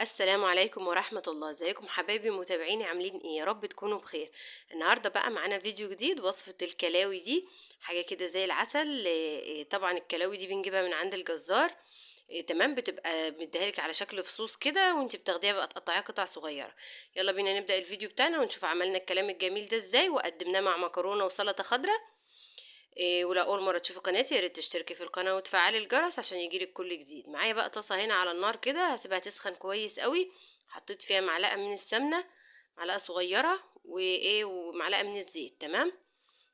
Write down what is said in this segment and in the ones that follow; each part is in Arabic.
السلام عليكم ورحمة الله. ازيكم حبايبي متابعيني، عاملين ايه؟ يا رب تكونوا بخير. النهاردة بقى معانا فيديو جديد، وصفة الكلاوي دي حاجة كده زي العسل. طبعا الكلاوي دي بنجيبها من عند الجزار. تمام، بتبقى مديهالك على شكل فصوص كده، وانت بتاخديها بقى تقطعيها قطع صغيرة. يلا بينا نبدأ الفيديو بتاعنا ونشوف عملنا الكلام الجميل ده ازاي، وقدمناه مع مكرونة وسلطة خضراء. ولو اول مره تشوفي قناتي يا ريت تشتركي في القناه وتفعلي الجرس عشان يجيلك كل جديد. معايا بقى طاسه هنا على النار كده، هسيبها تسخن كويس قوي. حطيت فيها معلقه من السمنه، معلقه صغيره، ومعلقه من الزيت. تمام،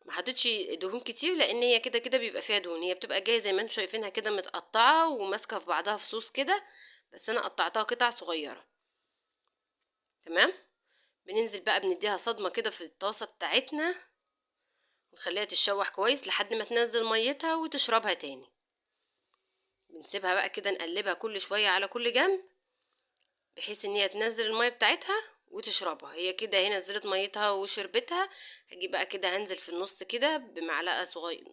ما حطيتش دهون كتير لان هي كده كده بيبقى فيها دهون. هي بتبقى جايه زي ما انتم شايفينها كده متقطعه وماسكه في بعضها في صوص كده، بس انا قطعتها قطع صغيره. تمام، بننزل بقى بنديها صدمه كده في الطاسه بتاعتنا، ونخليها تتشوح كويس لحد ما تنزل ميتها وتشربها تاني. بنسيبها بقى كده نقلبها كل شوية على كل جنب، بحيث ان هي تنزل المية بتاعتها وتشربها. هي كده هي نزلت ميتها وشربتها. هجي بقى كده هنزل في النص كده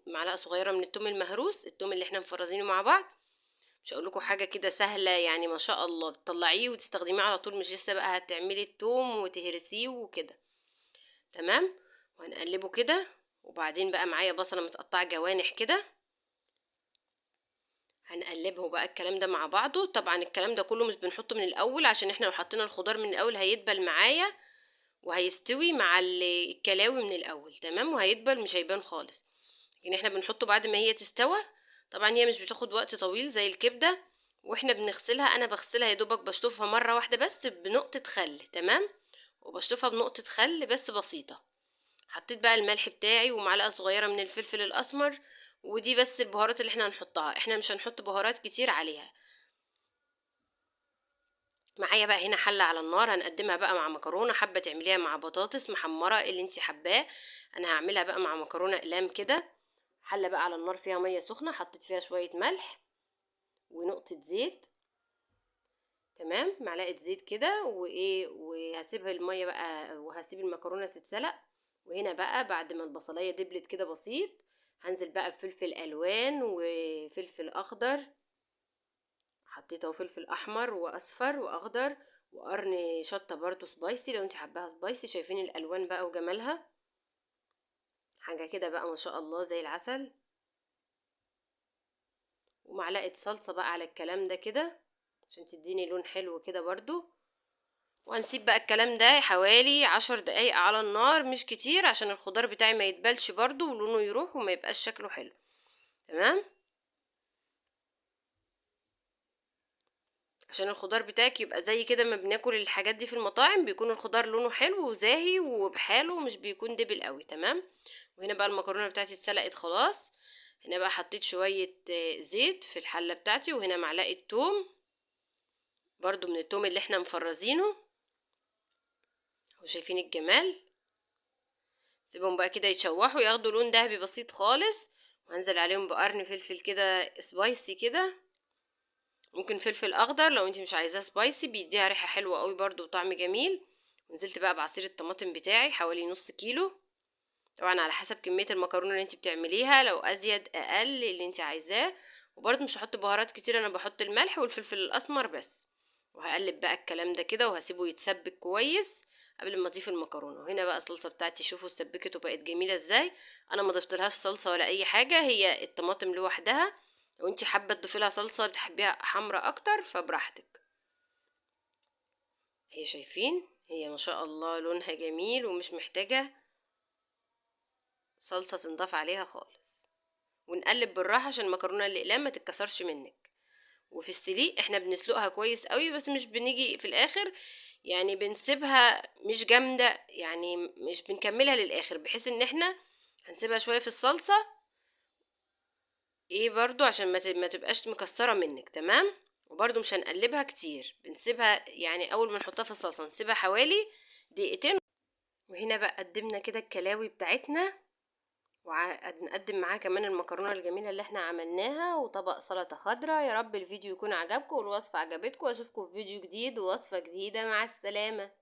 معلقة صغيرة من التوم المهروس، التوم اللي احنا مفرزينه مع بعض. مش هقول لكم حاجة كده سهلة يعني، ما شاء الله بتطلعيه وتستخدميه على طول، مش لسه بقى هتعملي التوم وتهرسيه وكده. تمام، وهنقلبه كده. وبعدين بقى معايا بصلة متقطعة جوانح كده، هنقلبه بقى الكلام ده مع بعضه. طبعا الكلام ده كله مش بنحطه من الاول، عشان احنا لو حطينا الخضار من الاول هيدبل معايا وهيستوي مع الكلاوي من الاول. تمام، وهيدبل مش هيبان خالص. لكن احنا بنحطه بعد ما هي تستوى. طبعا هي مش بتاخد وقت طويل زي الكبدة. واحنا بنغسلها، انا بغسلها يا دوبك بشطفها مرة واحدة بس بنقطة خل. تمام، وبشطفها بنقطة خل بس بسيطة. حطيت بقى الملح بتاعي ومعلقة صغيرة من الفلفل الأسمر، ودي بس البهارات اللي احنا هنحطها. احنا مش هنحط بهارات كتير عليها. معايا بقى هنا حلة على النار، هنقدمها بقى مع مكرونة، حابة تعمليها مع بطاطس محمرة اللي انتي حباه. انا هعملها بقى مع مكرونة اقلام كده. حلة بقى على النار فيها مية سخنة، حطيت فيها شوية ملح ونقطة زيت. تمام، معلقة زيت كده وهسيبها المية بقى، وهسيب المكرونة تتسلق. وهنا بقى بعد ما البصلية دبلت كده بسيط، هنزل بقى بفلفل الوان وفلفل اخضر. حطيت اهو فلفل احمر واصفر واخضر، وقرن شطه برضو سبايسي لو انت حباها سبايسي. شايفين الالوان بقى وجمالها، حاجه كده بقى ما شاء الله زي العسل. ومعلقه صلصه بقى على الكلام ده كده عشان تديني لون حلو كده برضو. وهنسيب بقى الكلام ده حوالي 10 دقايق على النار، مش كتير، عشان الخضار بتاعي ما يتبلش برضو ولونه يروح وما يبقاش شكله حلو. تمام، عشان الخضار بتاعك يبقى زي كده ما بناكل الحاجات دي في المطاعم، بيكون الخضار لونه حلو وزاهي وبحاله، مش بيكون دبل قوي. تمام، وهنا بقى المكرونه بتاعتي اتسلقت خلاص. هنا بقى حطيت شويه زيت في الحله بتاعتي، وهنا معلقه توم برضو من التوم اللي احنا مفرزينه. وشايفين الجمال. سيبهم بقى كده يتشوحوا ياخدوا لون دهبي بسيط خالص. وهنزل عليهم بقرن فلفل كده سبايسي كده، ممكن فلفل اخضر لو انت مش عايزاه سبايسي، بيديها ريحه حلوه قوي برضو وطعم جميل. ونزلت بقى بعصير الطماطم بتاعي حوالي نص كيلو. طبعا على حسب كميه المكرونه اللي انت بتعمليها، لو ازيد اقل اللي انت عايزاه. وبرضو مش هحط بهارات كتير، انا بحط الملح والفلفل الاسمر بس. وهقلب بقى الكلام ده كده وهسيبه يتسبك كويس قبل ما اضيف المكرونه. وهنا بقى الصلصه بتاعتي شوفوا اتسبكت وبقت جميله ازاي. انا ما ضفتلهاش صلصه ولا اي حاجه، هي الطماطم لوحدها. لو انت حابه تضيفي لها صلصه بتحبيها حمرا اكتر فبراحتك. هي شايفين هي ما شاء الله لونها جميل ومش محتاجه صلصه تنضاف عليها خالص. ونقلب بالراحه عشان المكرونه الاقلام ما تتكسرش منك. وفي السليق احنا بنسلقها كويس قوي، بس مش بنيجي في الاخر يعني بنسيبها مش جامده يعني، مش بنكملها للاخر، بحيث ان احنا هنسيبها شويه في الصلصه برضو عشان ما تبقاش مكسره منك. تمام، وبرضو مش هنقلبها كتير، بنسيبها يعني اول ما نحطها في الصلصه نسيبها حوالي دقيقتين. وهنا بقى قدمنا كده الكلاوي بتاعتنا، وهنقدم معاها كمان المكرونه الجميله اللي احنا عملناها وطبق سلطه خضراء. يا رب الفيديو يكون عجبكم والوصفه عجبتكم، واشوفكم في فيديو جديد ووصفه جديده. مع السلامه.